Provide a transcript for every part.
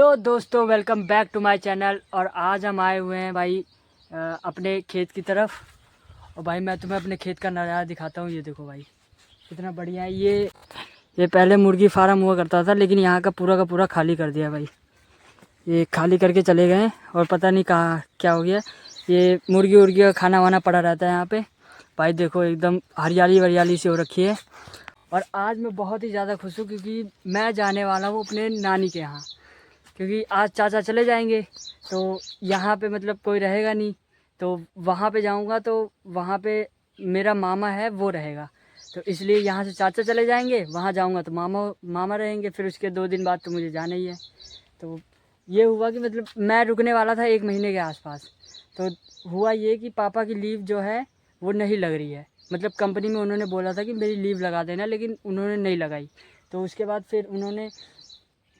Hello दोस्तों, welcome back to my channel. और आज हम आए हुए हैं भाई अपने खेत की तरफ। और भाई मैं तुम्हें अपने खेत का नज़ारा दिखाता हूँ। ये देखो भाई कितना बढ़िया है। ये पहले मुर्गी फार्म हुआ करता था, लेकिन यहाँ का पूरा खाली कर दिया भाई। ये खाली करके चले गए और पता नहीं कहाँ क्या हो गया। ये मुर्गी उर्गी का खाना वाना पड़ा रहता है यहाँ पे। भाई देखो एकदम हरियाली वरियाली सी हो रखी है। और आज मैं बहुत ही ज़्यादा खुश हूँ क्योंकि मैं जाने वाला हूँ अपने नानी के यहाँ। क्योंकि आज चाचा चले जाएंगे तो यहाँ पे मतलब कोई रहेगा नहीं, तो वहाँ पे जाऊँगा तो वहाँ पे मेरा मामा है वो रहेगा। तो इसलिए यहाँ से चाचा चले जाएंगे, वहाँ जाऊँगा तो मामा मामा रहेंगे। फिर उसके 2 दिन बाद तो मुझे जाना ही है। तो ये हुआ कि मतलब मैं रुकने वाला था 1 महीने के आसपास। तो हुआ ये कि पापा की लीव जो है वो नहीं लग रही है। मतलब कंपनी में उन्होंने बोला था कि मेरी लीव लगा देना, लेकिन उन्होंने नहीं लगाई। तो उसके बाद फिर उन्होंने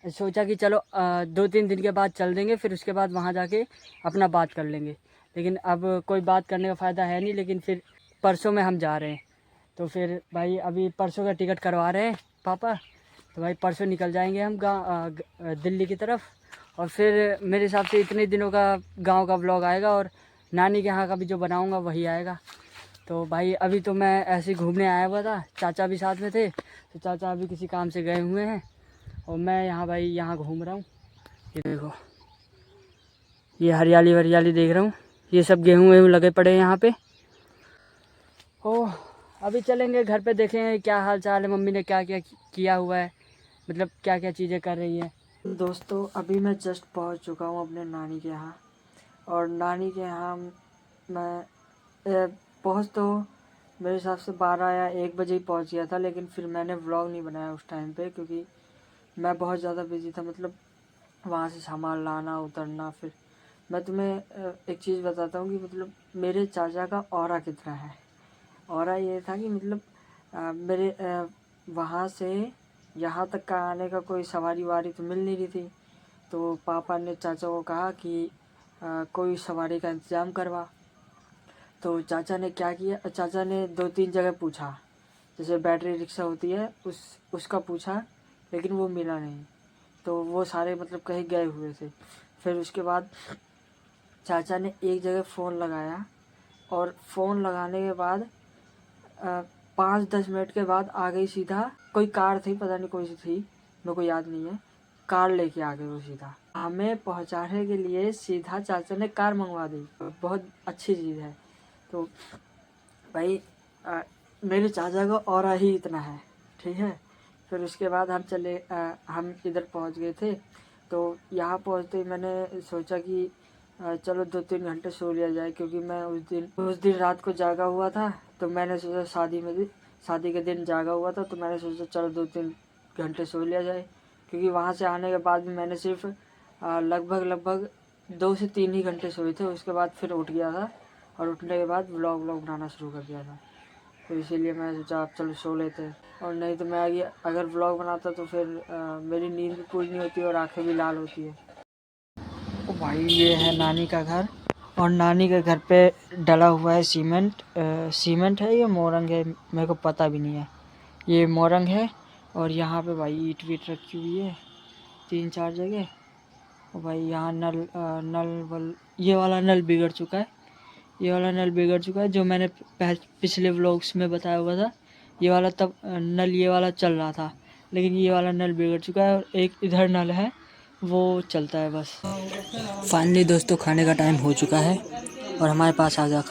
सोचा कि चलो 2-3 दिन के बाद चल देंगे, फिर उसके बाद वहाँ जाके अपना बात कर लेंगे। लेकिन अब कोई बात करने का फ़ायदा है नहीं। लेकिन फिर परसों में हम जा रहे हैं। तो फिर भाई अभी परसों का टिकट करवा रहे हैं पापा। तो भाई परसों निकल जाएंगे हम दिल्ली की तरफ। और फिर मेरे हिसाब से इतने दिनों का गांव का व्लॉग आएगा और नानी के यहाँ का भी जो बनाऊंगा वही आएगा। तो भाई अभी तो मैं ऐसे ही घूमने आया हुआ था, चाचा भी साथ में थे। तो चाचा अभी किसी काम से गए हुए हैं और मैं यहाँ भाई यहाँ घूम रहा हूँ। ये देखो, ये हरियाली वरियाली देख रहा हूँ। ये सब गेहूँ वेहूँ लगे पड़े हैं यहाँ पे। ओह, अभी चलेंगे घर पे, देखें क्या हाल चाल है, मम्मी ने क्या क्या किया हुआ है, मतलब क्या क्या चीज़ें कर रही हैं। दोस्तों अभी मैं जस्ट पहुँच चुका हूँ अपने नानी के यहाँ। और नानी के यहाँ मैं पहुँच तो मेरे हिसाब से 12 या 1 बजे ही पहुँच गया था। लेकिन फिर मैंने व्लॉग नहीं बनाया उस टाइम पे, क्योंकि मैं बहुत ज़्यादा बिजी था। मतलब वहाँ से सामान लाना उतरना। फिर मैं तुम्हें एक चीज़ बताता हूँ कि मतलब मेरे चाचा का ऑरा कितना है। ऑरा ये था कि मतलब मेरे वहाँ से यहाँ तक का आने का कोई सवारी वारी तो मिल नहीं रही थी। तो पापा ने चाचा को कहा कि कोई सवारी का इंतज़ाम करवा। तो चाचा ने क्या किया, चाचा ने 2-3 जगह पूछा, जैसे बैटरी रिक्शा होती है उसका पूछा, लेकिन वो मिला नहीं। तो वो सारे मतलब कहीं गए हुए थे। फिर उसके बाद चाचा ने एक जगह फ़ोन लगाया और फ़ोन लगाने के बाद 5-10 मिनट के बाद आ गई सीधा। कोई कार थी, पता नहीं कोई सी थी, मेरे को याद नहीं है। कार लेके आ गए वो सीधा हमें पहुंचाने के लिए। सीधा चाचा ने कार मंगवा दी। बहुत अच्छी चीज़ है। तो भाई मेरे चाचा का ऑरा ही इतना है, ठीक है। फिर उसके बाद हम इधर पहुंच गए थे। तो यहाँ पहुँचते ही मैंने सोचा कि चलो 2-3 घंटे सो लिया जाए, क्योंकि मैं उस दिन रात को जागा हुआ था। तो मैंने सोचा शादी के दिन जागा हुआ था, तो मैंने सोचा चलो 2-3 घंटे सो लिया जाए। क्योंकि वहाँ से आने के बाद भी मैंने सिर्फ लगभग 2 से 3 ही घंटे सोए थे। उसके बाद फिर उठ गया था और उठने के बाद व्लॉग बनाना शुरू कर दिया था। तो इसीलिए मैं सोचा आप चलो सो लेते हैं। और नहीं तो मैं अगर व्लॉग बनाता तो फिर मेरी नींद भी पूरी नहीं होती और आंखें भी लाल होती है। तो भाई ये है नानी का घर। और नानी के घर पे डला हुआ है सीमेंट है या मोरंग है, मेरे को पता भी नहीं है। ये मोरंग है। और यहाँ पे भाई ईंट वीट रखी हुई है 3-4 जगह। और भाई यहाँ ये वाला नल बिगड़ चुका है। जो मैंने पिछले व्लॉग्स में बताया हुआ था। ये वाला चल रहा था, लेकिन ये वाला नल बिगड़ चुका है। और एक इधर नल है वो चलता है बस। फाइनली दोस्तों खाने का टाइम हो चुका है और हमारे पास आ गया